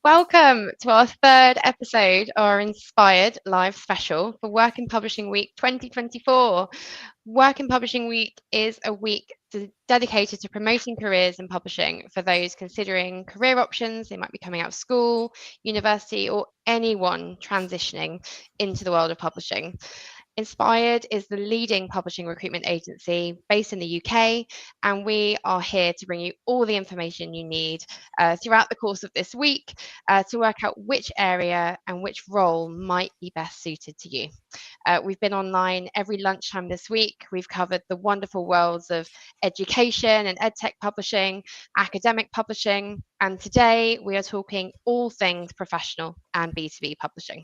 Welcome to our third episode, our Inspired live special for Work in Publishing Week 2024. Work in Publishing Week is a week dedicated to promoting careers in publishing for those considering career options. They might be coming out of school, university, or anyone transitioning into the world of publishing. Inspired is the leading publishing recruitment agency based in the UK, and we are here to bring you all the information you need throughout the course of this week to work out which area and which role might be best suited to you. We've been online every lunchtime this week. We've covered the wonderful worlds of education and edtech publishing, academic publishing, and today we are talking all things professional and B2B publishing.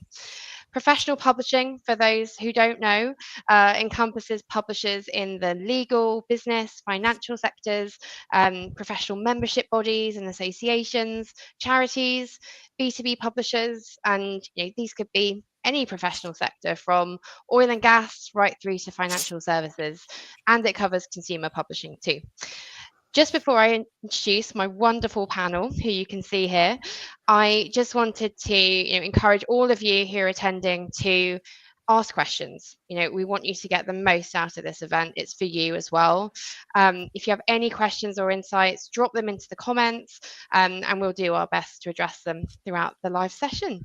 Professional publishing, for those who don't know, encompasses publishers in the legal, business, financial sectors, professional membership bodies and associations, charities, B2B publishers, and these could be any professional sector from oil and gas right through to financial services, and it covers consumer publishing too. Just before I introduce my wonderful panel, who you can see here, I just wanted to encourage all of you who are attending to ask questions. We want you to get the most out of this event. It's for you as well. If you have any questions or insights, drop them into the comments and we'll do our best to address them throughout the live session.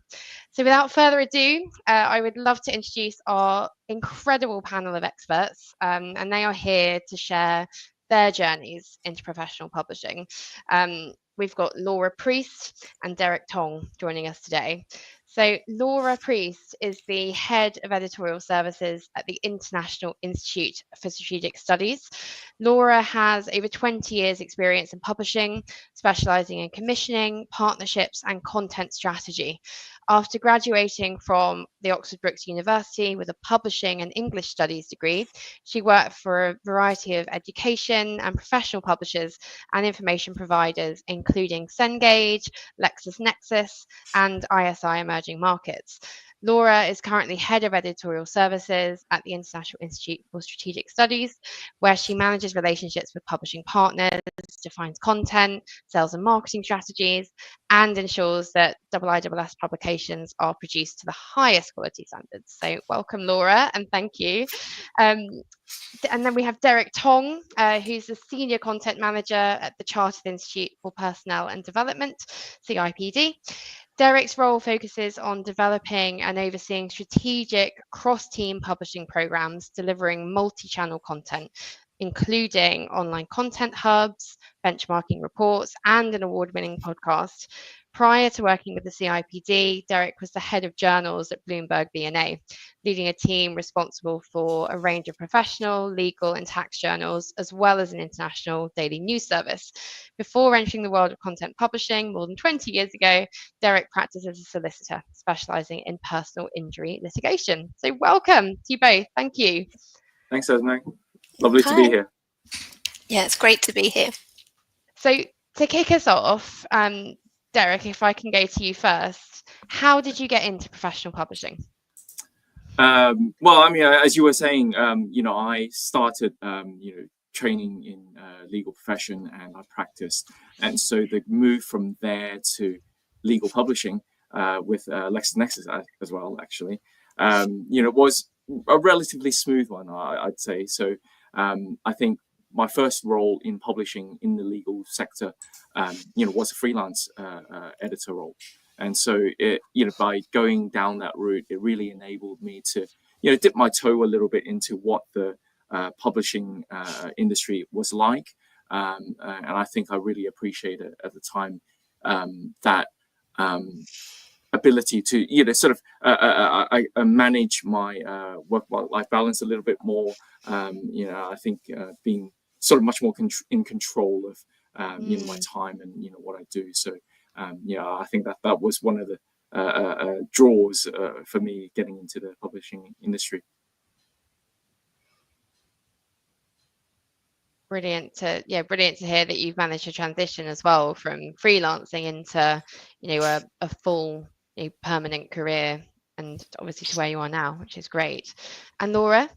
So without further ado, I would love to introduce our incredible panel of experts, and they are here to share their journeys into professional publishing. We've got Laura Priest and Derek Tong joining us today. So Laura Priest is the Head of Editorial Services at the International Institute for Strategic Studies. Laura has over 20 years experience in publishing, specialising in commissioning, partnerships and content strategy. After graduating from the Oxford Brookes University with a publishing and English studies degree, she worked for a variety of education and professional publishers and information providers, including Cengage, LexisNexis, and ISI Emerging Markets. Laura is currently Head of Editorial Services at the International Institute for Strategic Studies, where she manages relationships with publishing partners, defines content, sales and marketing strategies, and ensures that IISS publications are produced to the highest quality standards. So welcome, Laura, and thank you. And then we have Derek Tong, who's the Senior Content Manager at the Chartered Institute for Personnel and Development, CIPD. Derek's role focuses on developing and overseeing strategic cross-team publishing programs, delivering multi-channel content, including online content hubs, benchmarking reports, and an award-winning podcast. Prior to working with the CIPD, Derek was the head of journals at Bloomberg B&A, leading a team responsible for a range of professional, legal, and tax journals, as well as an international daily news service. Before entering the world of content publishing more than 20 years ago, Derek practiced as a solicitor, specialising in personal injury litigation. So welcome to you both. Thank you. Thanks, Esme. Lovely to be here. Yeah, it's great to be here. So to kick us off, Derek, if I can go to you first, how did you get into professional publishing? Well, I mean, as you were saying, I started, training in legal profession and I practiced. And so the move from there to legal publishing with LexisNexis as well, actually, was a relatively smooth one, I'd say. So I think my first role in publishing in the legal sector, was a freelance editor role. And so, by going down that route, it really enabled me to, dip my toe a little bit into what the publishing industry was like. And I think I really appreciated at the time that ability to, I manage my work-life balance a little bit more. I think being sort of much more in control of, my time and, what I do. So, I think that was one of the draws for me getting into the publishing industry. Brilliant to hear that you've managed to transition as well from freelancing into, a full permanent career, and obviously to where you are now, which is great. And Laura?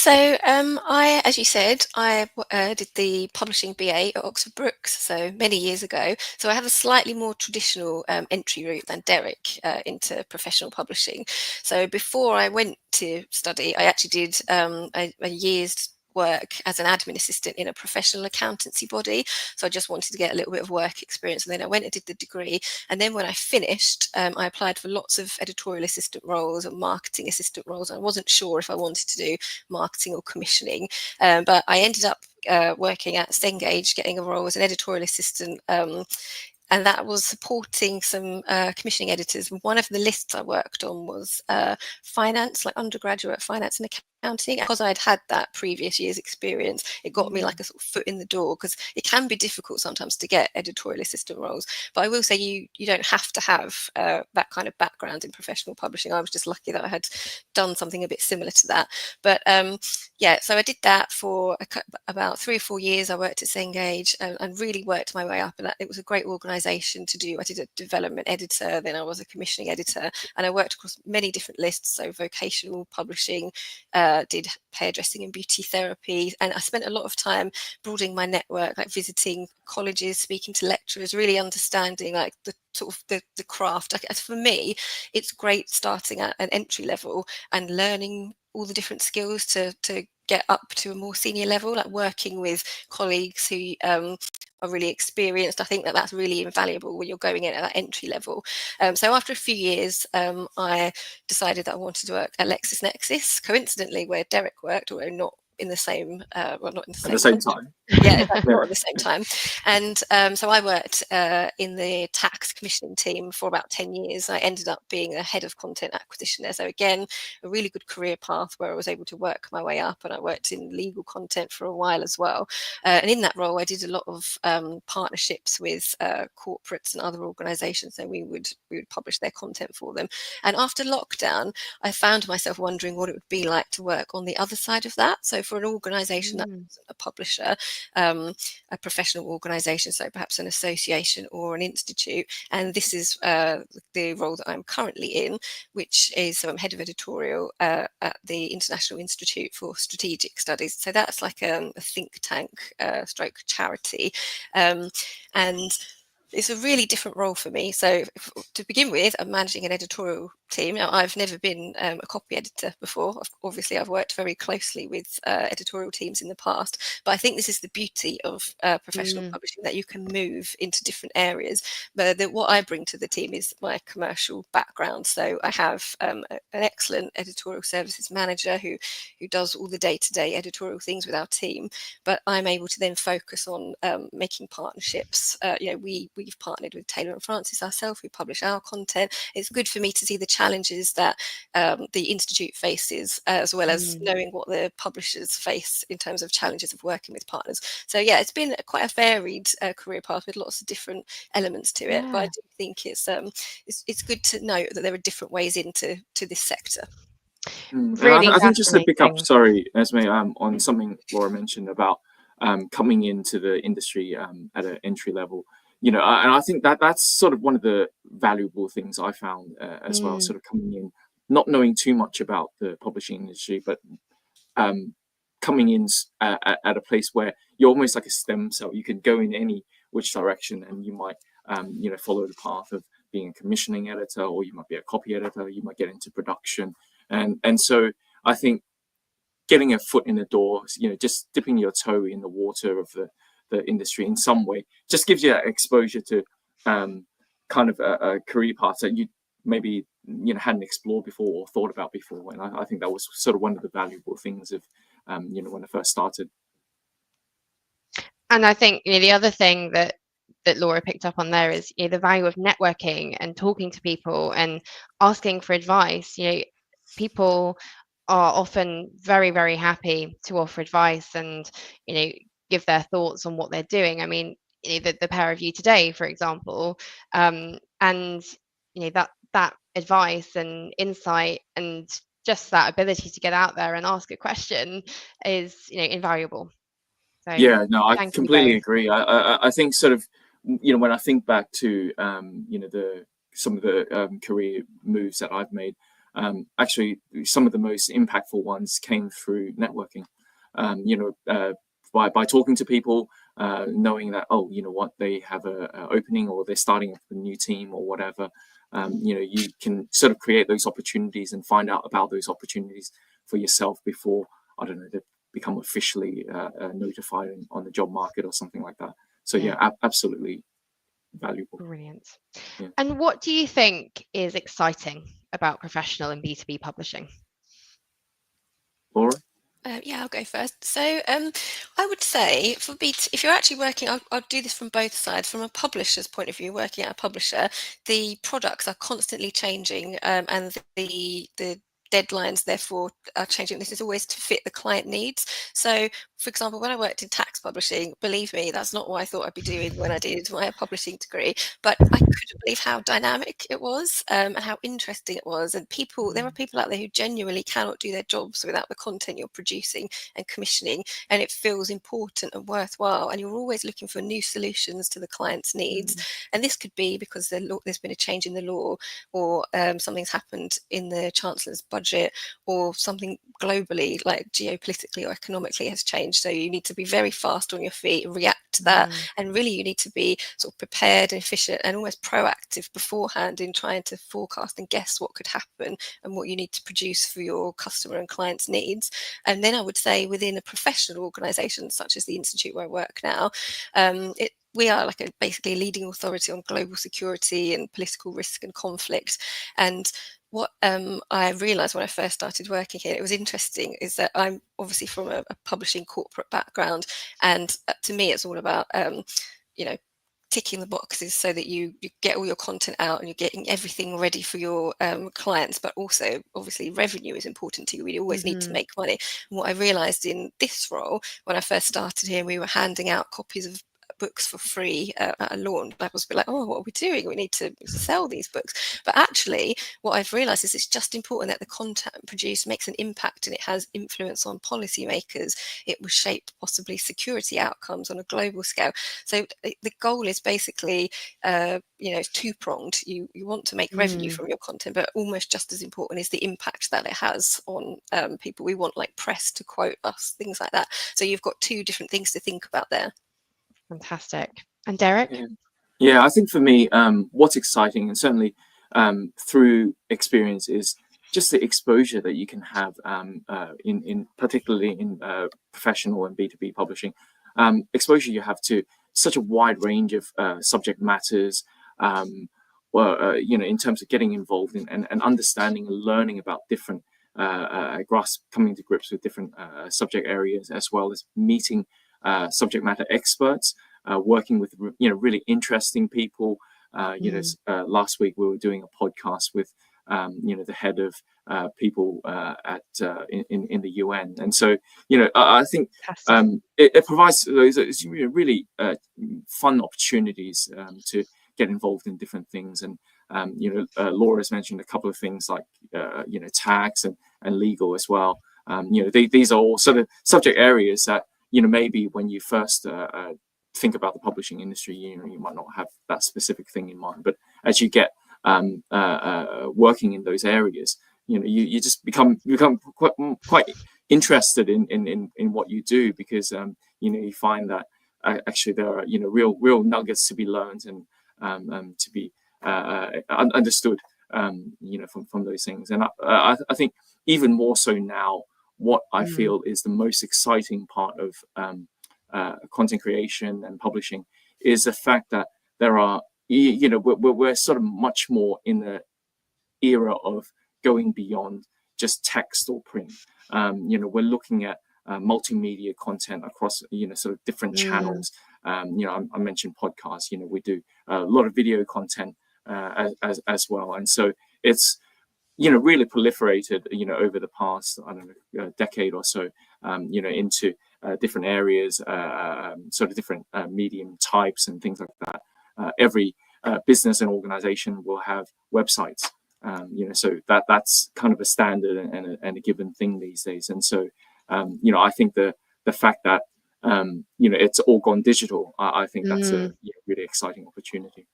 So as you said, I did the publishing BA at Oxford Brookes, so many years ago. So I have a slightly more traditional entry route than Derek into professional publishing. So before I went to study, I actually did a year's work as an admin assistant in a professional accountancy body. So I just wanted to get a little bit of work experience. And then I went and did the degree. And then when I finished, I applied for lots of editorial assistant roles and marketing assistant roles. I wasn't sure if I wanted to do marketing or commissioning, but I ended up working at Cengage, getting a role as an editorial assistant, and that was supporting some commissioning editors. One of the lists I worked on was finance, like undergraduate finance and accounting. Because I'd had that previous year's experience, it got me like a sort of foot in the door, because it can be difficult sometimes to get editorial assistant roles. But I will say you don't have to have that kind of background in professional publishing. I was just lucky that I had done something a bit similar to that. But yeah, so I did that for about 3 or 4 years. I worked at Cengage and really worked my way up, and it was a great organisation to do. I did a development editor, then I was a commissioning editor, and I worked across many different lists, so vocational publishing, did hairdressing and beauty therapy, and I spent a lot of time broadening my network, like visiting colleges, speaking to lecturers, really understanding like the sort of the craft. Like, for me, it's great starting at an entry level and learning all the different skills to get up to a more senior level, like working with colleagues who are really experienced. I think that that's really invaluable when you're going in at that entry level. So after a few years, I decided that I wanted to work at LexisNexis, coincidentally where Derek worked, although not in the same, well, not in the same, at the same time. Yeah, exactly, not at the same time. And so I worked in the tax commissioning team for about 10 years. I ended up being a head of content acquisition there. So again, a really good career path where I was able to work my way up, and I worked in legal content for a while as well. And in that role, I did a lot of partnerships with corporates and other organisations, so we would publish their content for them. And after lockdown, I found myself wondering what it would be like to work on the other side of that. So for an organisation that wasn't a publisher, a professional organisation, so perhaps an association or an institute. And this is the role that I'm currently in, which is I'm head of editorial at the International Institute for Strategic Studies. So that's like a think tank stroke charity. And it's a really different role for me. So to begin with, I'm managing an editorial team. Now, I've never been a copy editor before. Obviously, I've worked very closely with editorial teams in the past, but I think this is the beauty of professional publishing, that you can move into different areas. But what I bring to the team is my commercial background. So I have an excellent editorial services manager who does all the day-to-day editorial things with our team, but I'm able to then focus on making partnerships. We've partnered with Taylor and Francis ourselves, who publish our content. It's good for me to see the challenges that the Institute faces, as well as knowing what the publishers face in terms of challenges of working with partners. So yeah, it's been quite a varied career path with lots of different elements to it. But I do think it's good to note that there are different ways into this sector. Really, I think just to pick up, sorry, Esme, on something Laura mentioned about coming into the industry at an entry level. And I think that's sort of one of the valuable things I found as well, sort of coming in, not knowing too much about the publishing industry, but coming in at a place where you're almost like a stem cell. You can go in any which direction, and you might, follow the path of being a commissioning editor, or you might be a copy editor, you might get into production. And so I think getting a foot in the door, just dipping your toe in the water of the industry in some way, just gives you that exposure to kind of a career path that you maybe hadn't explored before or thought about before. And I think that was sort of one of the valuable things of when I first started. And I think the other thing that Laura picked up on there is the value of networking and talking to people and asking for advice. People are often very, very happy to offer advice and give their thoughts on what they're doing. I mean, the pair of you today, for example, and that advice and insight and just that ability to get out there and ask a question is invaluable. So yeah, no, I thank you completely both. agree. I think sort of when I think back to some of the career moves that I've made, actually some of the most impactful ones came through networking. By talking to people, knowing that, oh, you know what, they have a opening, or they're starting a new team or whatever. You can sort of create those opportunities and find out about those opportunities for yourself before, I don't know, they become officially notified on the job market or something like that. So yeah, absolutely valuable. Brilliant. Yeah. And what do you think is exciting about professional and B2B publishing? Laura? Yeah, I'll go first. So I would say for if you're actually working, I'll do this from both sides. From a publisher's point of view, working at a publisher, the products are constantly changing, and the deadlines therefore are changing. This is always to fit the client needs. So, for example, when I worked in tax publishing, believe me, that's not what I thought I'd be doing when I did my publishing degree. But I couldn't believe how dynamic it was, and how interesting it was. And there are people out there who genuinely cannot do their jobs without the content you're producing and commissioning, and it feels important and worthwhile. And you're always looking for new solutions to the client's needs. And this could be because there's been a change in the law, or something's happened in the Chancellor's budget, or something globally, like geopolitically or economically, has changed. So you need to be very fast on your feet, react to that, and really you need to be sort of prepared and efficient and almost proactive beforehand in trying to forecast and guess what could happen and what you need to produce for your customer and clients' needs. And then I would say within a professional organisation such as the Institute where I work now, we are like basically a leading authority on global security and political risk and conflict. And what I realised when I first started working here, it was interesting, is that I'm obviously from a publishing corporate background, and to me it's all about ticking the boxes so that you get all your content out and you're getting everything ready for your clients, but also obviously revenue is important to you. We always need to make money. And what I realised in this role, when I first started here, we were handing out copies of books for free at a launch. I was like, oh, what are we doing? We need to sell these books. But actually, what I've realised is it's just important that the content produced makes an impact and it has influence on policymakers. It will shape possibly security outcomes on a global scale. So the goal is basically, two-pronged. You want to make revenue from your content, but almost just as important is the impact that it has on people. We want like press to quote us, things like that. So you've got two different things to think about there. Fantastic. And Derek? Yeah, I think for me, what's exciting, and certainly through experience, is just the exposure that you can have in particularly in professional and B2B publishing. Exposure you have to such a wide range of subject matters, in terms of getting involved in and understanding and learning about different coming to grips with different subject areas, as well as meeting subject matter experts, working with really interesting people. Last week we were doing a podcast with the head of people in the UN, and so I think it provides those really fun opportunities to get involved in different things. And Laura's mentioned a couple of things like tax and legal as well. These are all sort of subject areas that maybe when you first think about the publishing industry, you might not have that specific thing in mind, but as you get working in those areas, you just become quite interested in what you do, because you find that actually there are real nuggets to be learned and to be understood from those things. And I think even more so now, what I feel is the most exciting part of content creation and publishing is the fact that there are, we're sort of much more in the era of going beyond just text or print. We're looking at multimedia content across, sort of different channels. I mentioned podcasts, we do a lot of video content as well. And so it's, really proliferated, over the past, decade or so, into different areas, sort of different medium types and things like that. Every business and organization will have websites, so that's kind of a standard and a given thing these days. And so, I think the fact that, it's all gone digital, I think that's a really exciting opportunity.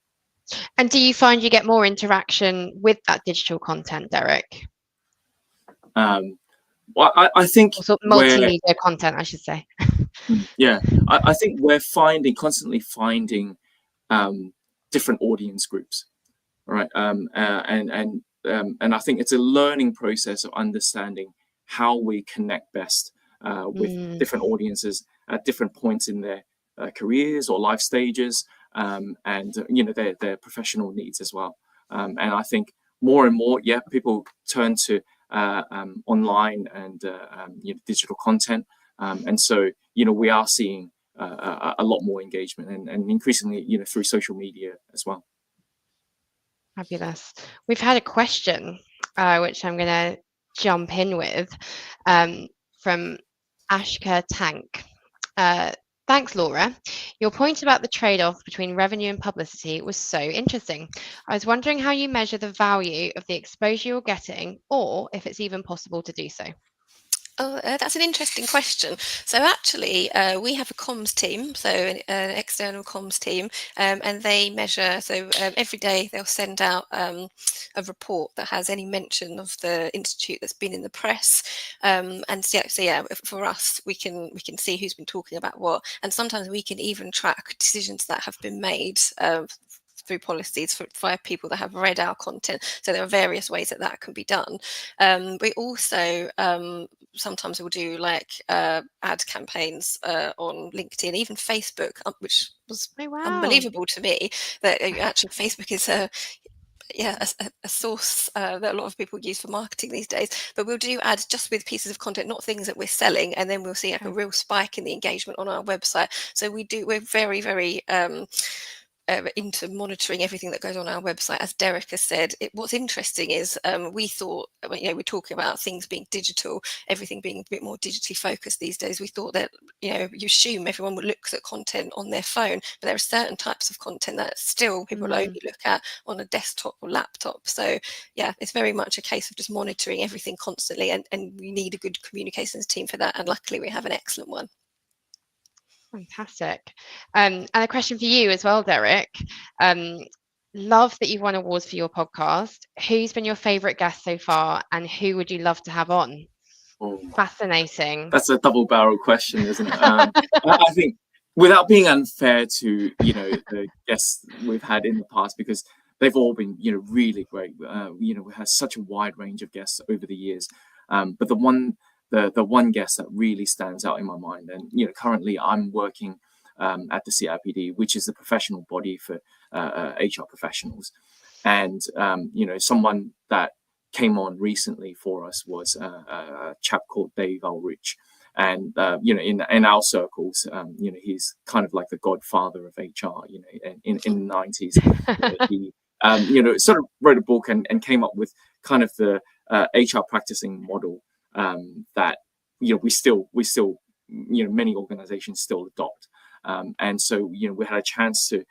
And do you find you get more interaction with that digital content, Derek? Well, I think Also where multimedia content, I should say. yeah, I think we're constantly finding different audience groups, right? And I think it's a learning process of understanding how we connect best with different audiences at different points in their careers or life stages, and their professional needs as well. And I think more and more, people turn to online and digital content, and so we are seeing a lot more engagement and increasingly through social media as well. Fabulous. We've had a question, which I'm going to jump in with, from Ashka Tank. Thanks, Laura. Your point about the trade-off between revenue and publicity was so interesting. I was wondering how you measure the value of the exposure you're getting, or if it's even possible to do so. Oh, that's an interesting question. So actually, we have a comms team, so an external comms team, and they measure. So every day they'll send out a report that has any mention of the institute that's been in the press, and for us, we can see who's been talking about what, and sometimes we can even track decisions that have been made through policies for people that have read our content. So there are various ways that can be done. We also sometimes we'll do ad campaigns on LinkedIn, even Facebook, which was unbelievable to me that actually Facebook is a source that a lot of people use for marketing these days. But we'll do ads just with pieces of content, not things that we're selling, and then we'll see a real spike in the engagement on our website. So we're very, very into monitoring everything that goes on our website. As Derek has said, what's interesting is we thought, we're talking about things being digital, everything being a bit more digitally focused these days. We thought that you assume everyone looks at content on their phone, but there are certain types of content that still people only look at on a desktop or laptop. So it's very much a case of just monitoring everything constantly, and we need a good communications team for that, and luckily we have an excellent one. Fantastic. And a question for you as well, Derek. Love that you've won awards for your podcast. Who's been your favourite guest so far, and who would you love to have on? Fascinating. That's a double-barrel question, isn't it? I think, without being unfair to the guests we've had in the past, because they've all been really great. We had such a wide range of guests over the years, but the one guest that really stands out in my mind, and currently I'm working at the CIPD, which is the professional body for HR professionals, and someone that came on recently for us was a chap called Dave Ulrich, and in our circles, he's kind of like the godfather of HR. In the 90s, he sort of wrote a book and came up with kind of the HR practicing model that we still many organizations still adopt, and so we had a chance to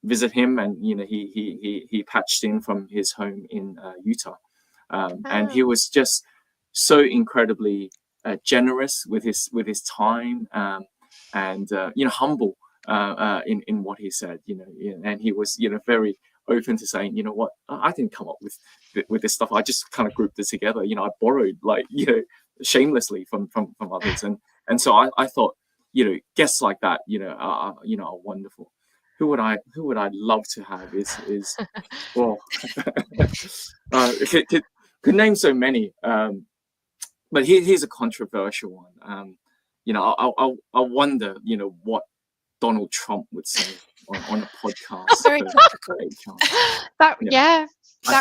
visit him, and he patched in from his home in Utah, and he was just so incredibly generous with his time, and humble in what he said, and he was very open to saying, what, I didn't come up with this stuff. I just kind of grouped it together. I borrowed shamelessly from others, and so I thought, guests like that, are wonderful. Who would I love to have is well, could name so many, but here's a controversial one. I wonder, what Donald Trump would say on a podcast. Very topical. That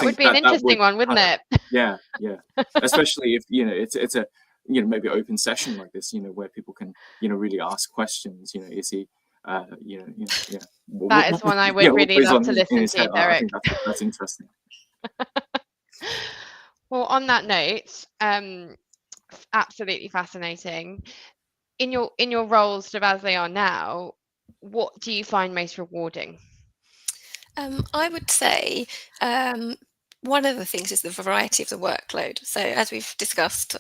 would be an interesting one, wouldn't it? Yeah. Especially if it's a maybe open session like this, where people can really ask questions. Is he that is one I would really love to listen to, Derek. I think that's interesting. Well, on that note, absolutely fascinating. In your roles, sort of as they are now, what do you find most rewarding? I would say one of the things is the variety of the workload. So as we've discussed,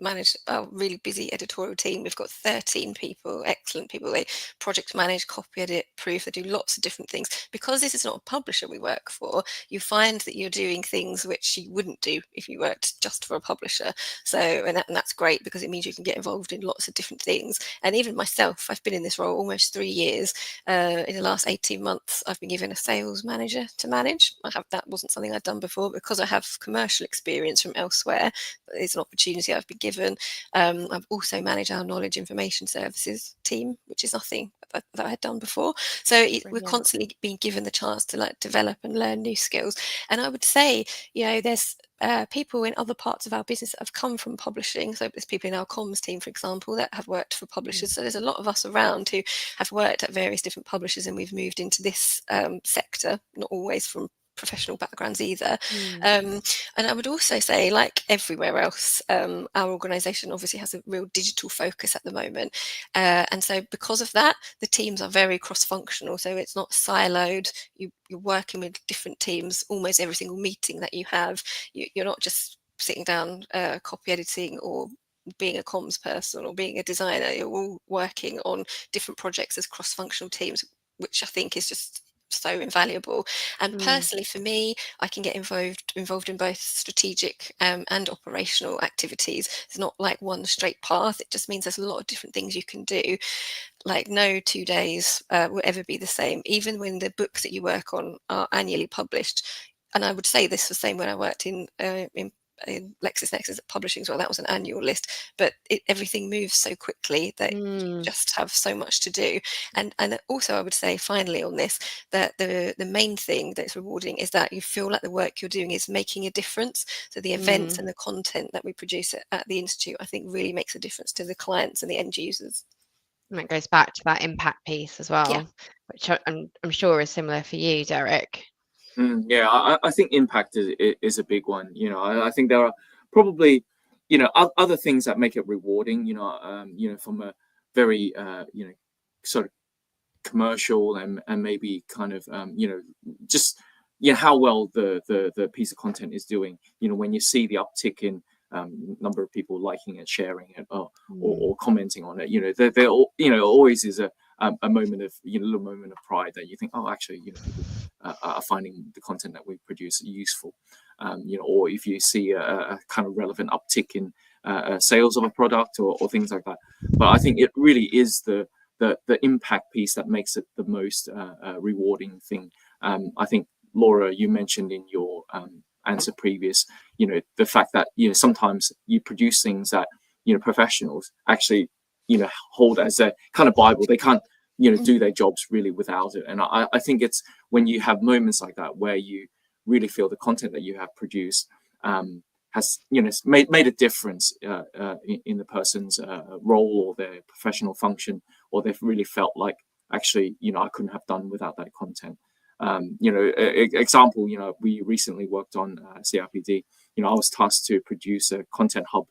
manage a really busy editorial team. We've got 13 people, excellent people. They project manage, copy edit, proof. They do lots of different things. Because this is not a publisher we work for, you find that you're doing things which you wouldn't do if you worked just for a publisher. So, and that's great, because it means you can get involved in lots of different things. And even myself, I've been in this role almost 3 years. In the last 18 months, I've been given a sales manager to manage. That wasn't something I'd done before, because I have commercial experience from elsewhere. It's an opportunity I've been given. I've also managed our knowledge information services team, which is nothing that I had done before. So we're constantly being given the chance to like develop and learn new skills. And I would say, you know, there's people in other parts of our business that have come from publishing. So there's people in our comms team, for example, that have worked for publishers. So there's a lot of us around who have worked at various different publishers, and we've moved into this sector, not always from professional backgrounds either. And I would also say, like everywhere else, our organisation obviously has a real digital focus at the moment. And so because of that, the teams are very cross-functional. So it's not siloed. You're working with different teams almost every single meeting that you have. You're not just sitting down copy editing or being a comms person or being a designer. You're all working on different projects as cross-functional teams, which I think is just so invaluable. And personally for me, I can get involved in both strategic and operational activities. It's not like one straight path. It just means there's a lot of different things you can do. Like no 2 days will ever be the same, even when the books that you work on are annually published. And I would say this the same when I worked in LexisNexis publishing as well. That was an annual list, but everything moves so quickly that you just have so much to do. And also I would say finally on this, that the main thing that's rewarding is that you feel like the work you're doing is making a difference. So the events and the content that we produce at the Institute, I think really makes a difference to the clients and the end users. And it goes back to that impact piece as well, which I'm sure is similar for you, Derek. Yeah, I think impact is a big one. You know, I think there are probably, you know, other things that make it rewarding. You know, from a very you know, sort of commercial and maybe kind of you know, just how well the piece of content is doing. You know, when you see the uptick in number of people liking it, sharing it, or commenting on it. You know, there you know, always is a moment of, you know, a little moment of pride that you think, oh, actually, you know, people are finding the content that we produce useful. You know, or if you see a kind of relevant uptick in sales of a product or things like that. But I think it really is the impact piece that makes it the most rewarding thing. I think, Laura, you mentioned in your answer previous, you know, the fact that, you know, sometimes you produce things that, you know, professionals actually, you know, hold as a kind of Bible. They can't, you know, do their jobs really without it. And I think it's when you have moments like that where you really feel the content that you have produced has, you know, made a difference in the person's role or their professional function, or they've really felt like, actually, you know, I couldn't have done without that content. You know, example, you know, we recently worked on CRPD. You know, I was tasked to produce a content hub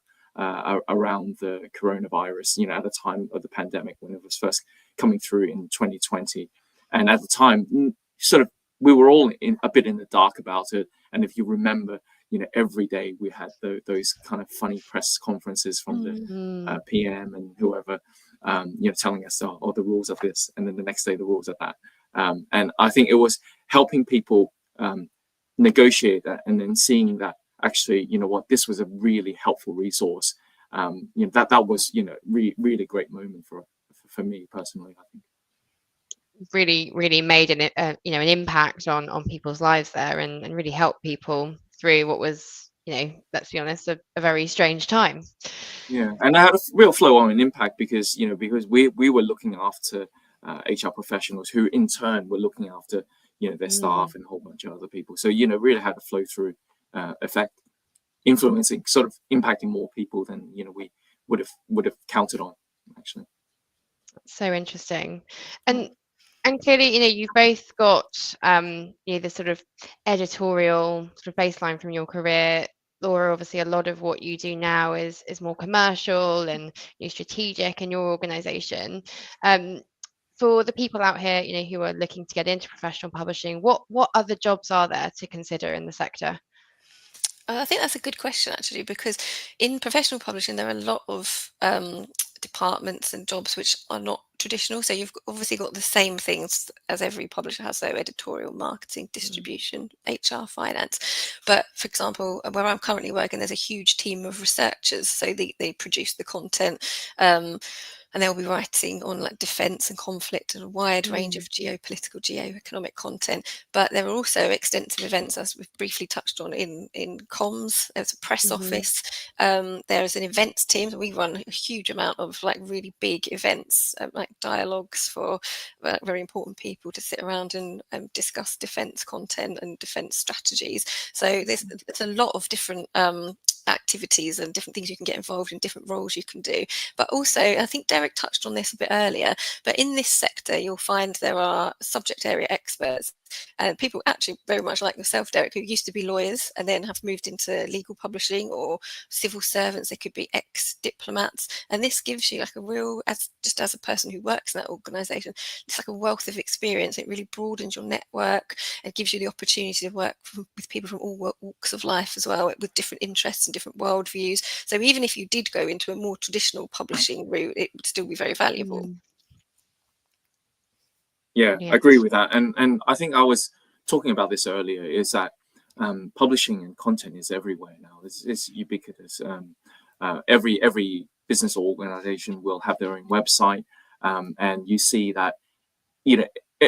around the coronavirus, you know, at the time of the pandemic when it was first coming through in 2020. And at the time, sort of, we were all a bit in the dark about it. And if you remember, you know, every day we had those kind of funny press conferences from the PM and whoever, you know, telling us, oh, the rules of this, and then the next day the rules of that. And I think it was helping people negotiate that, and then seeing that actually, you know what, this was a really helpful resource. You know, that was, you know, really great moment for me personally, I think. Really made an you know, an impact on people's lives there, and really helped people through what was, you know, let's be honest, a very strange time. Yeah, and I had a real flow-on impact because, you know, because we were looking after HR professionals who in turn were looking after, you know, their staff and a whole bunch of other people. So, you know, really had a flow-through effect, influencing, sort of impacting more people than, you know, we would have counted on, actually. So interesting. And clearly, you know, you've both got you know, the sort of editorial sort of baseline from your career. Laura, obviously a lot of what you do now is more commercial and, you know, strategic in your organization. For the people out here, you know, who are looking to get into professional publishing, what other jobs are there to consider in the sector? I think that's a good question, actually, because in professional publishing, there are a lot of departments and jobs which are not traditional. So you've obviously got the same things as every publisher has, so editorial, marketing, distribution, HR, finance. But for example, where I'm currently working, there's a huge team of researchers. So they produce the content. And they'll be writing on like defence and conflict and a wide range of geopolitical, geoeconomic content. But there are also extensive events, as we've briefly touched on, in comms. There's a press office. There's an events team. We run a huge amount of like really big events, like dialogues for very important people to sit around and discuss defence content and defence strategies. So there's a lot of different activities and different things you can get involved in, different roles you can do. But also, I think Derek touched on this a bit earlier, but in this sector you'll find there are subject area experts and people actually very much like yourself, Derek, who used to be lawyers and then have moved into legal publishing, or civil servants. They could be ex-diplomats, and this gives you like a real, as a person who works in that organisation, it's like a wealth of experience. It really broadens your network and gives you the opportunity to work with people from all walks of life as well, with different interests and different worldviews. So even if you did go into a more traditional publishing route, it would still be very valuable. Yeah, I agree with that. And I think I was talking about this earlier, is that publishing and content is everywhere now. It's ubiquitous. Every business or organization will have their own website. And you see that,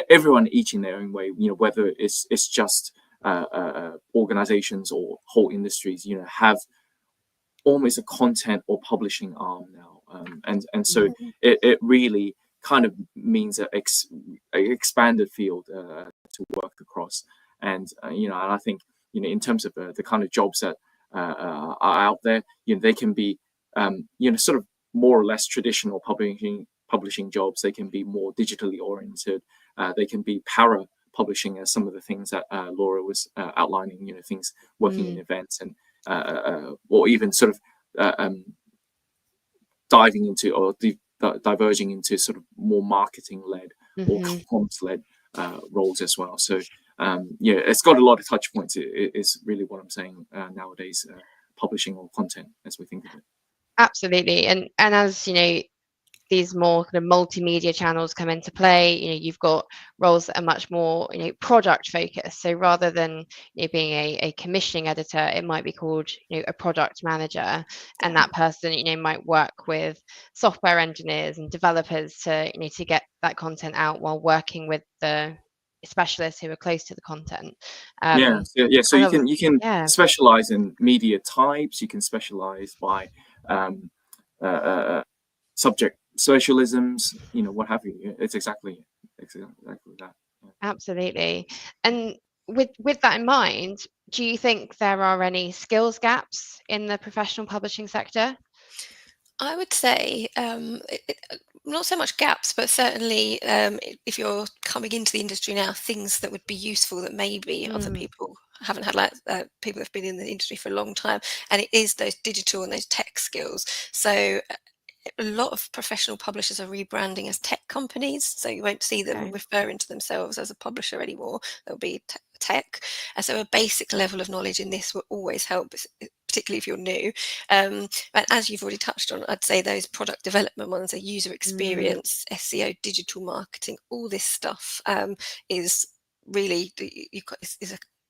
everyone each in their own way, whether it's just organizations or whole industries, have almost a content or publishing arm now. And so it really kind of means an expanded field to work across. And and I think in terms of the kind of jobs that are out there, they can be sort of more or less traditional publishing jobs. They can be more digitally oriented. They can be para publishing, as some of the things that Laura was outlining. Things working in events, and or even sort of diving into or diverging into sort of more marketing-led or comms-led roles as well. So it's got a lot of touch points. It is really what I'm saying nowadays, publishing or content, as we think of it. Absolutely. And as these more kind of multimedia channels come into play, you've got roles that are much more product focused. So rather than being a commissioning editor, it might be called a product manager, and that person might work with software engineers and developers to to get that content out while working with the specialists who are close to the content. So you can specialize in media types. You can specialize by subject socialisms, what have you. It's exactly that. Absolutely. And with that in mind, do you think there are any skills gaps in the professional publishing sector? I would say not so much gaps, but certainly if you're coming into the industry now, things that would be useful that maybe other people haven't had, like people that have been in the industry for a long time, and it is those digital and those tech skills. So a lot of professional publishers are rebranding as tech companies, so you won't see them referring to themselves as a publisher anymore. They'll be tech, and so a basic level of knowledge in this will always help, particularly if you're new. But as you've already touched on, I'd say those product development ones, are user experience, SEO, digital marketing, all this stuff is really,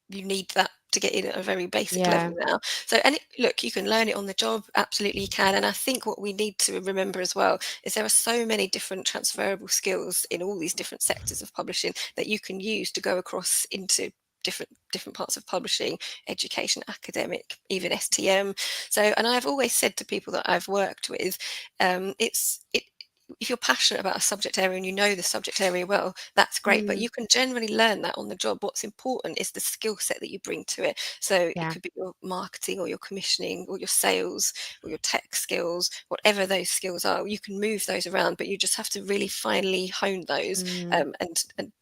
you need that to get in at a very basic level now. So, and look, you can learn it on the job, absolutely you can. And I think what we need to remember as well is there are so many different transferable skills in all these different sectors of publishing that you can use to go across into different parts of publishing, education, academic, even STM. So, and I've always said to people that I've worked with, if you're passionate about a subject area and you know the subject area well, that's great, but you can generally learn that on the job. What's important is the skill set that you bring to it. So it could be your marketing or your commissioning or your sales or your tech skills, whatever those skills are, you can move those around, but you just have to really finely hone those and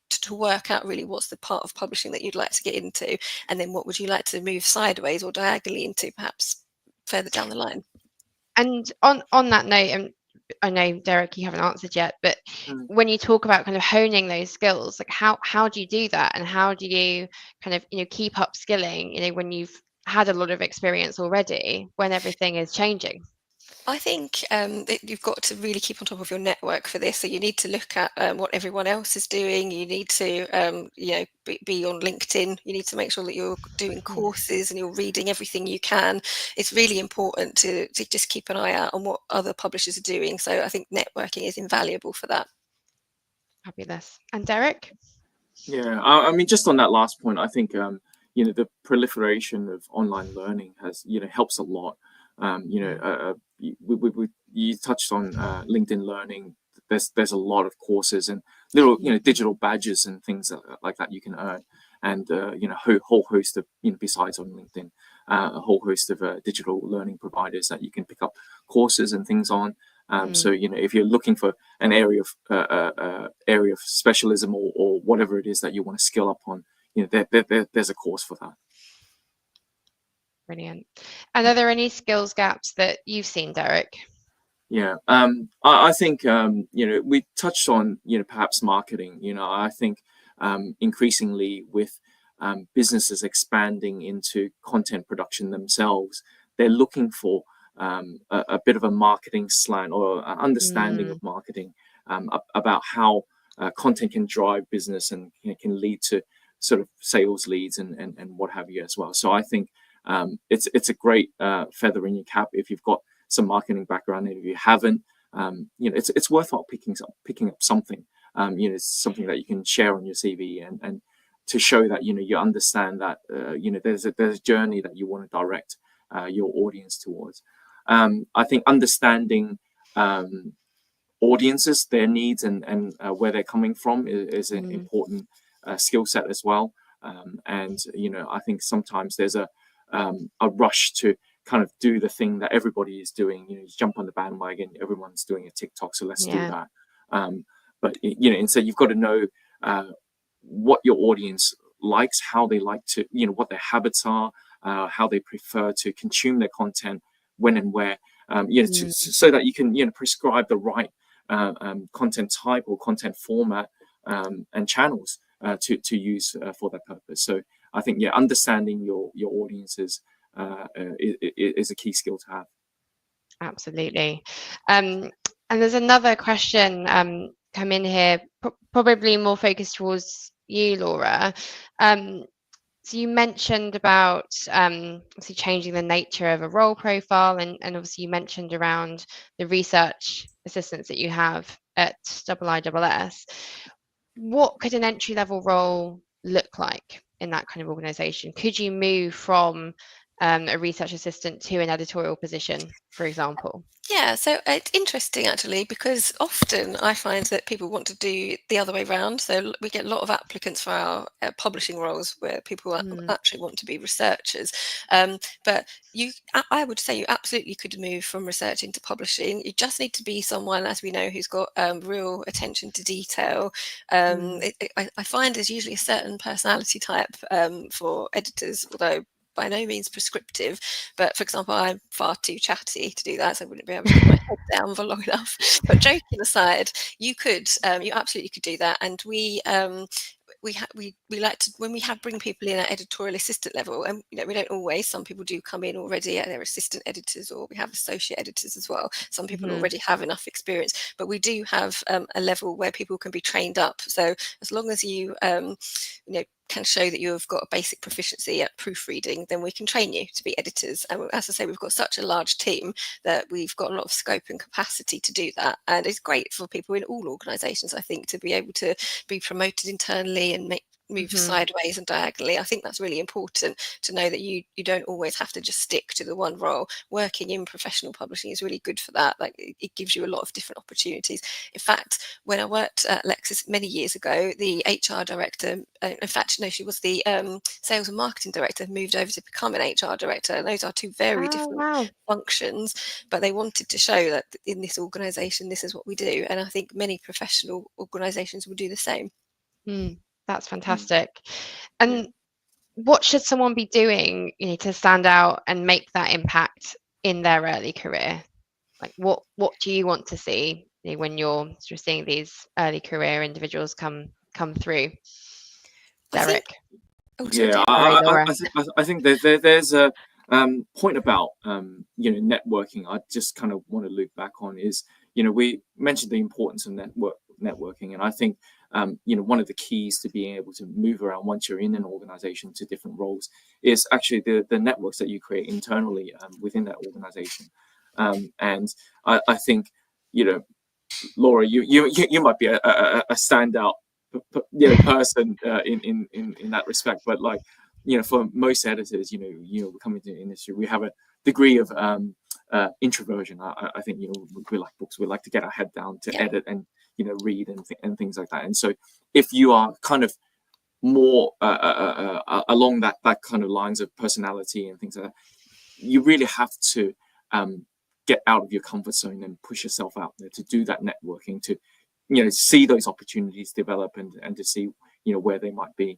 to work out really what's the part of publishing that you'd like to get into, and then what would you like to move sideways or diagonally into, perhaps further down the line. And on that note, and I know, Derek, you haven't answered yet, but when you talk about kind of honing those skills, like how do you do that, and how do you kind of keep upskilling when you've had a lot of experience already when everything is changing? I think you've got to really keep on top of your network for this. So you need to look at what everyone else is doing. You need to, be on LinkedIn. You need to make sure that you're doing courses and you're reading everything you can. It's really important to just keep an eye out on what other publishers are doing. So I think networking is invaluable for that. Fabulous. And Derek? Yeah, I mean, just on that last point, I think the proliferation of online learning has helps a lot. You touched on LinkedIn Learning. There's a lot of courses and little digital badges and things like that you can earn, and whole host of besides on LinkedIn, a whole host of digital learning providers that you can pick up courses and things on. So if you're looking for an area of specialism or whatever it is that you want to skill up on, there's a course for that. Brilliant. And are there any skills gaps that you've seen, Derek? Yeah, I think we touched on perhaps marketing. I think increasingly with businesses expanding into content production themselves, they're looking for a bit of a marketing slant or an understanding of marketing, about how content can drive business and can lead to sort of sales leads and what have you as well. So I think it's a great feather in your cap if you've got some marketing background, and if you haven't, it's worthwhile picking up something. It's something that you can share on your CV and to show that you understand that there's a journey that you want to direct your audience towards. I think understanding audiences, their needs, and where they're coming from is an important skill set as well. And I think sometimes there's a rush to kind of do the thing that everybody is doing. You jump on the bandwagon. Everyone's doing a TikTok, so let's do that. But instead you've got to know what your audience likes, how they like to, what their habits are, how they prefer to consume their content, when and where, so that you can prescribe the right content type or content format and channels to use for that purpose. So I think understanding your audiences is a key skill to have. Absolutely. And there's another question come in here, probably more focused towards you, Laura. So you mentioned about obviously changing the nature of a role profile, and obviously you mentioned around the research assistants that you have at IISS. What could an entry-level role look like in that kind of organization? Could you move from a research assistant to an editorial position, for example? Yeah, so it's interesting actually, because often I find that people want to do the other way around. So we get a lot of applicants for our publishing roles where people actually want to be researchers. But I would say you absolutely could move from research into publishing. You just need to be someone, as we know, who's got real attention to detail. I find there's usually a certain personality type for editors, although by no means prescriptive, but for example, I'm far too chatty to do that, so I wouldn't be able to keep my head down for long enough. But joking aside, you absolutely could do that, and we like to, when we bring people in at editorial assistant level, and we don't always, some people do come in already at their assistant editors, or we have associate editors as well. Some people already have enough experience, but we do have a level where people can be trained up. So as long as you can show that you've got a basic proficiency at proofreading, then we can train you to be editors. And as I say, we've got such a large team that we've got a lot of scope and capacity to do that. And it's great for people in all organisations, I think, to be able to be promoted internally and move sideways and diagonally. I think that's really important to know that you don't always have to just stick to the one role. Working in professional publishing is really good for that. Like, it gives you a lot of different opportunities. In fact, when I worked at Lexis many years ago, the HR director, in fact, no, she was the sales and marketing director, moved over to become an HR director. And those are two very different functions, but they wanted to show that in this organisation, this is what we do. And I think many professional organisations will do the same. That's fantastic. And what should someone be doing, to stand out and make that impact in their early career? Like, what do you want to see when you're sort of seeing these early career individuals come through? Derek? Yeah, Sorry, Laura. I think there's a point about networking. I just kind of want to loop back on is we mentioned the importance of networking, and I think one of the keys to being able to move around once you're in an organization to different roles is actually the networks that you create internally within that organization. And I think Laura, you might be a standout person in that respect, but like for most editors, coming to the industry, we have a degree of introversion. I think we like books, we like to get our head down to edit and read and things like that. And so if you are kind of more along that kind of lines of personality and things like that, you really have to get out of your comfort zone and push yourself out there to do that networking, to see those opportunities develop and to see where they might be,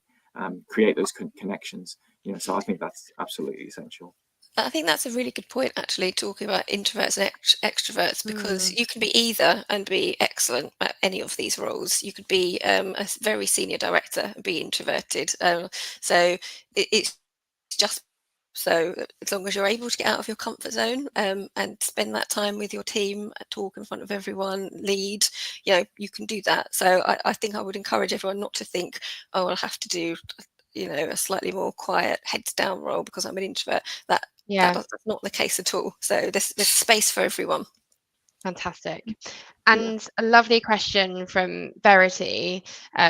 create those connections. So I think that's absolutely essential. I think that's a really good point, actually, talking about introverts and extroverts, because you can be either and be excellent at any of these roles. You could be a very senior director and be introverted. So it's just so as long as you're able to get out of your comfort zone and spend that time with your team, talk in front of everyone, lead, you can do that. So I think I would encourage everyone not to think, oh, I'll have to do a slightly more quiet, heads down role because I'm an introvert. That's not the case at all. So there's space for everyone. Fantastic. And a lovely question from Verity,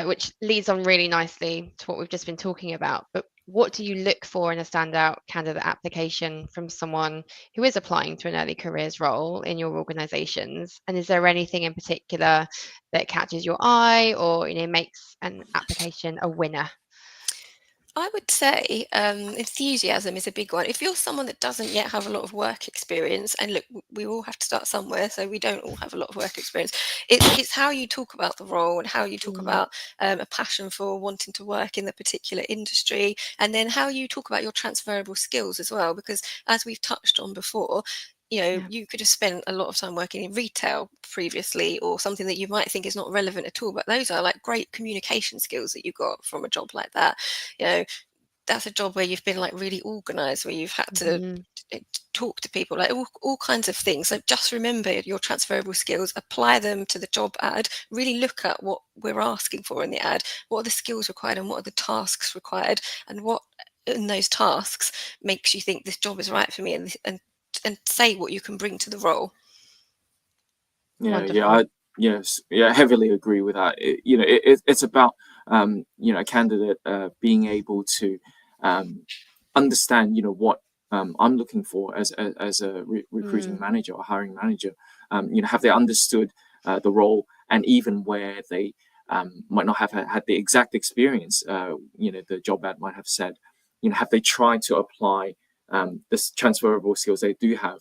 which leads on really nicely to what we've just been talking about. But what do you look for in a standout candidate application from someone who is applying to an early careers role in your organizations? And is there anything in particular that catches your eye or makes an application a winner? I would say enthusiasm is a big one. If you're someone that doesn't yet have a lot of work experience, and look, we all have to start somewhere, so we don't all have a lot of work experience. It's how you talk about the role and how you talk about a passion for wanting to work in the particular industry, and then how you talk about your transferable skills as well. Because as we've touched on before, you could have spent a lot of time working in retail previously, or something that you might think is not relevant at all, but those are like great communication skills that you got from a job like that. That's a job where you've been like really organized, where you've had to talk to people, like all kinds of things. So just remember your transferable skills, apply them to the job ad, really look at what we're asking for in the ad, what are the skills required and what are the tasks required, and what in those tasks makes you think this job is right for me, and say what you can bring to the role. Wonderful. I heavily agree with that. It's about a candidate being able to understand what I'm looking for as a recruiting manager or hiring manager. Have they understood the role, and even where they might not have had the exact experience the job ad might have said, have they tried to apply this transferable skills they do have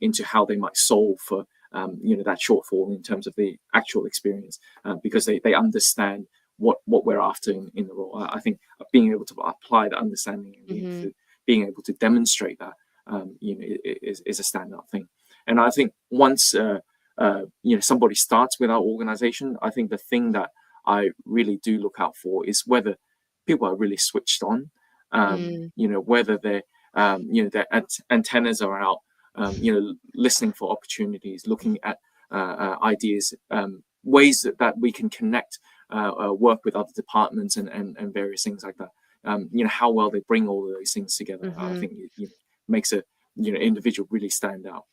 into how they might solve for that shortfall in terms of the actual experience, because they understand what we're after in the role. I think being able to apply that understanding and being able to demonstrate that is a standout thing. And I think once somebody starts with our organization, I think the thing that I really do look out for is whether people are really switched on, whether they're their antennas are out, listening for opportunities, looking at ideas, ways that we can connect, work with other departments and various things like that. How well they bring all of those things together, I think makes a individual really stand out.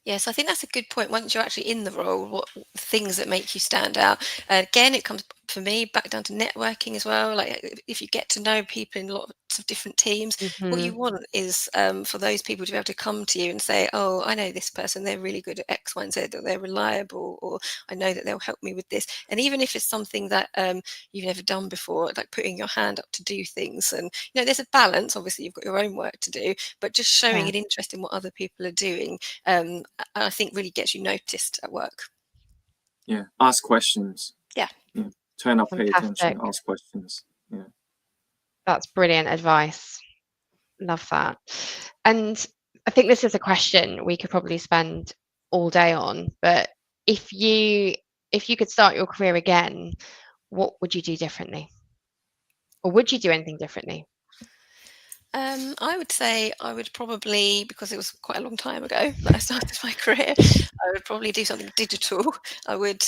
Yes, I think that's a good point. Once you're actually in the role, what things that make you stand out? Again, it comes for me back down to networking as well. Like if you get to know people in lots of different teams, what you want is for those people to be able to come to you and say, "Oh, I know this person. They're really good at X, Y, and Z. Or they're reliable, or I know that they'll help me with this." And even if it's something that you've never done before, like putting your hand up to do things, and there's a balance. Obviously, you've got your own work to do, but just showing an interest in what other people are doing. I think really gets you noticed at work. Yeah, ask questions. Yeah. Turn up, pay attention, Fantastic. ask questions. Yeah. That's brilliant advice. Love that. And I think this is a question we could probably spend all day on, but if you could start your career again, what would you do differently? or would you do anything differently? I would say I would probably, because it was quite a long time ago that I started my career, I would probably do something digital. I would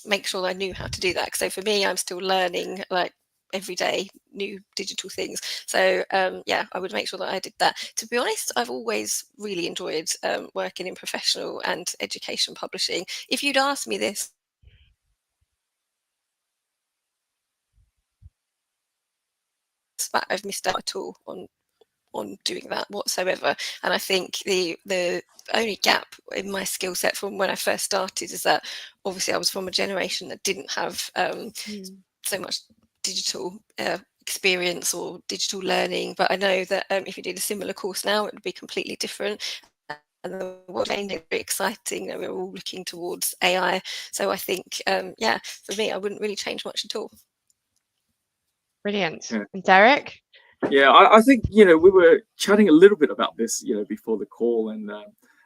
make sure that I knew how to do that. So for me, I'm still learning like every day new digital things. So yeah, I would make sure that I did that. To be honest, I've always really enjoyed working in professional and education publishing. If you'd asked me this I've missed out at all on doing that whatsoever. And I think the only gap in my skill set from when I first started is that obviously I was from a generation that didn't have so much digital experience or digital learning. But I know that if you did a similar course now, it would be completely different. And the world is very exciting. We're all looking towards AI. So I think, yeah, for me, I wouldn't really change much at all. Brilliant. And Derek? Yeah, I think, you know, we were chatting a little bit about this, you know, before the call, and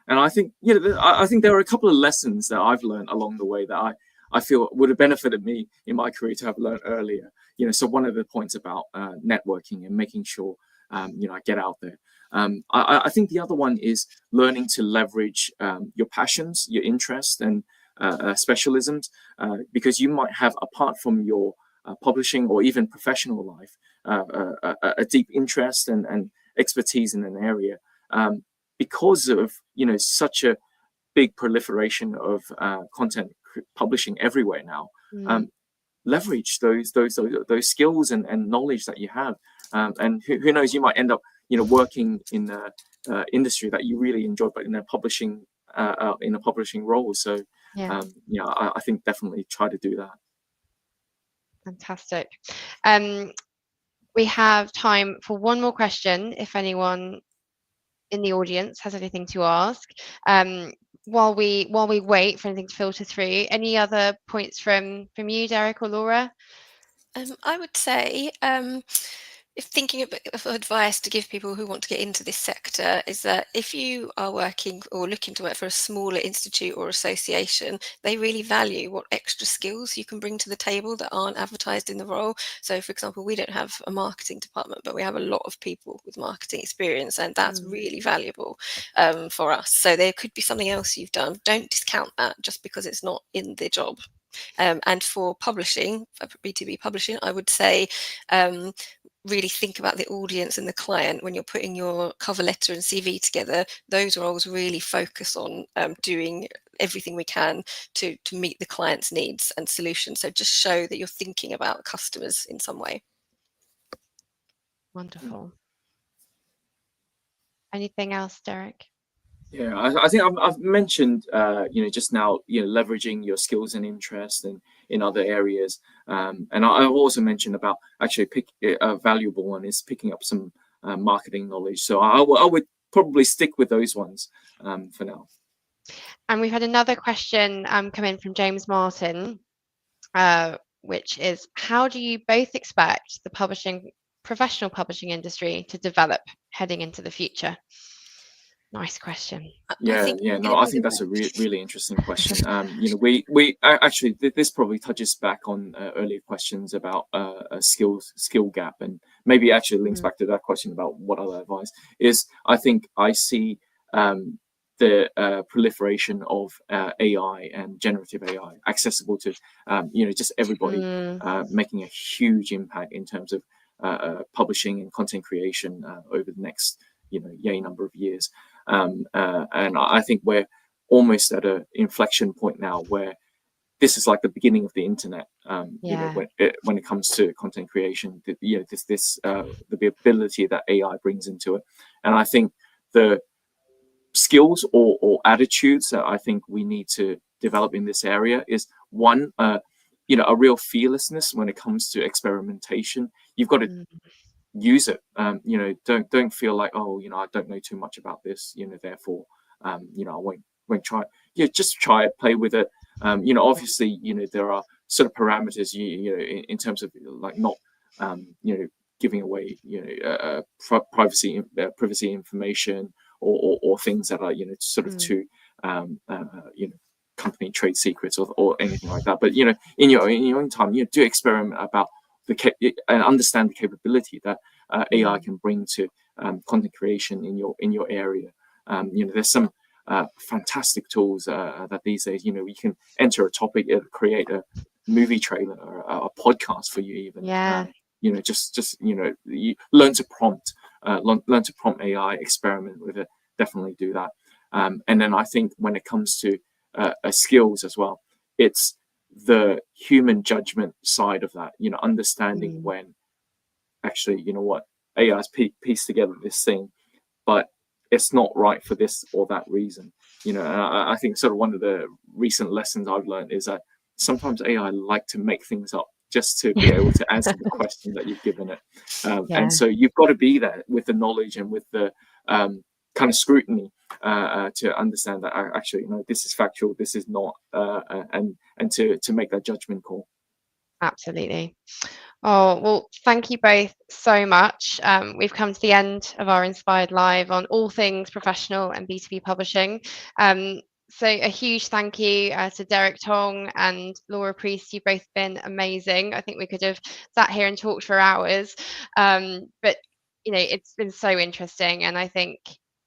I think, you know, I think there are a couple of lessons that I've learned along the way that I feel would have benefited me in my career to have learned earlier. You know, so one of the points about networking and making sure, you know, I get out there. I think the other one is learning to leverage your passions, your interests, and specialisms, because you might have, apart from your publishing or even professional life, a deep interest and expertise in an area, because of, you know, such a big proliferation of content publishing everywhere now. Leverage those skills and knowledge that you have, and who knows, you might end up, you know, working in a industry that you really enjoy, but in a publishing role. So Yeah. you know, I think definitely try to do that. Fantastic. We have time for one more question if anyone in the audience has anything to ask. While we wait for anything to filter through, any other points from you, Derek or Laura? I would say, if thinking of advice to give people who want to get into this sector, is that if you are working or looking to work for a smaller institute or association, they really value what extra skills you can bring to the table that aren't advertised in the role. So, for example, we don't have a marketing department, but we have a lot of people with marketing experience, and that's really valuable for us. So there could be something else you've done. Don't discount that just because it's not in the job. And for publishing, for B2B publishing, I would say really think about the audience and the client when you're putting your cover letter and CV together. Those roles really focus on doing everything we can to meet the client's needs and solutions. So just show that you're thinking about customers in some way. Wonderful. Anything else, Derek? Yeah, I think I've mentioned, you know, just now, you know, leveraging your skills and interests in other areas. And I've also mentioned about actually a valuable one is picking up some marketing knowledge. So I would probably stick with those ones for now. And we've had another question come in from James Martin, which is, how do you both expect the professional publishing industry to develop heading into the future? Nice question. Yeah, I think that's a really interesting question. You know, we actually, this probably touches back on earlier questions about a skill gap, and maybe actually links back to that question about what other advice is. I think I see the proliferation of AI and generative AI accessible to you know, just everybody, making a huge impact in terms of publishing and content creation over the next, you know, yay number of years. And I think we're almost at an inflection point now where this is like the beginning of the internet. You know, when it comes to content creation, you know, the ability that AI brings into it, and I think the skills or attitudes that I think we need to develop in this area is one, you know, a real fearlessness when it comes to experimentation. You've got to use it. You know, don't feel like, oh, you know, I don't know too much about this, you know, therefore, you know, I won't try it. Yeah, just try it, play with it. You know, obviously, you know, there are sort of parameters, you know, in terms of like not, you know, giving away, you know, privacy information or things that are, you know, sort of too, you know, company trade secrets or anything like that. But, you know, in your own time, you know, do experiment about and understand the capability that AI can bring to content creation in your area. There's some fantastic tools that these days, you can enter a topic, it'll create a movie trailer or a podcast for you even. Just you learn to prompt AI, experiment with it, definitely do that. And then I think when it comes to skills as well, it's the human judgment side of that, understanding when actually, what, AI's pieced together this thing, but it's not right for this or that reason. And I think sort of one of the recent lessons I've learned is that sometimes AI like to make things up just to be able to answer the question that you've given it. And so you've got to be there with the knowledge and with the kind of scrutiny to understand that actually, this is factual, this is not, and to make that judgment call. Absolutely. Oh, well, thank you both so much. We've come to the end of our Inspired Live on all things professional and B2B publishing. So a huge thank you to Derek Tong and Laura Priest. You've both been amazing. I think we could have sat here and talked for hours, but it's been so interesting, and I think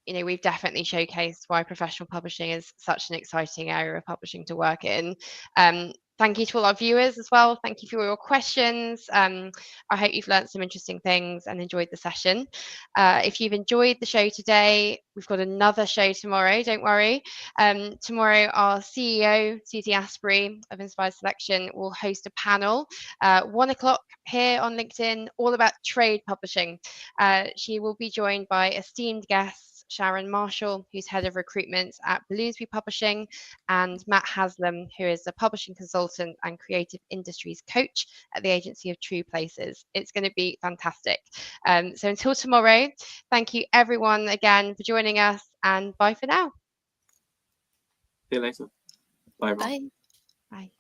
we've definitely showcased why professional publishing is such an exciting area of publishing to work in. Thank you to all our viewers as well. Thank you for all your questions. I hope you've learned some interesting things and enjoyed the session. If you've enjoyed the show today, we've got another show tomorrow, don't worry. Tomorrow, our CEO, Susie Asprey of Inspired Selection, will host a panel, 1 o'clock here on LinkedIn, all about trade publishing. She will be joined by esteemed guests, Sharon Marshall, who's head of recruitment at Bloomsbury Publishing, and Matt Haslam, who is a publishing consultant and creative industries coach at the agency of True Places. It's going to be fantastic. So until tomorrow, thank you everyone again for joining us, and bye for now. See you later. Bye, everyone. Bye. Bye.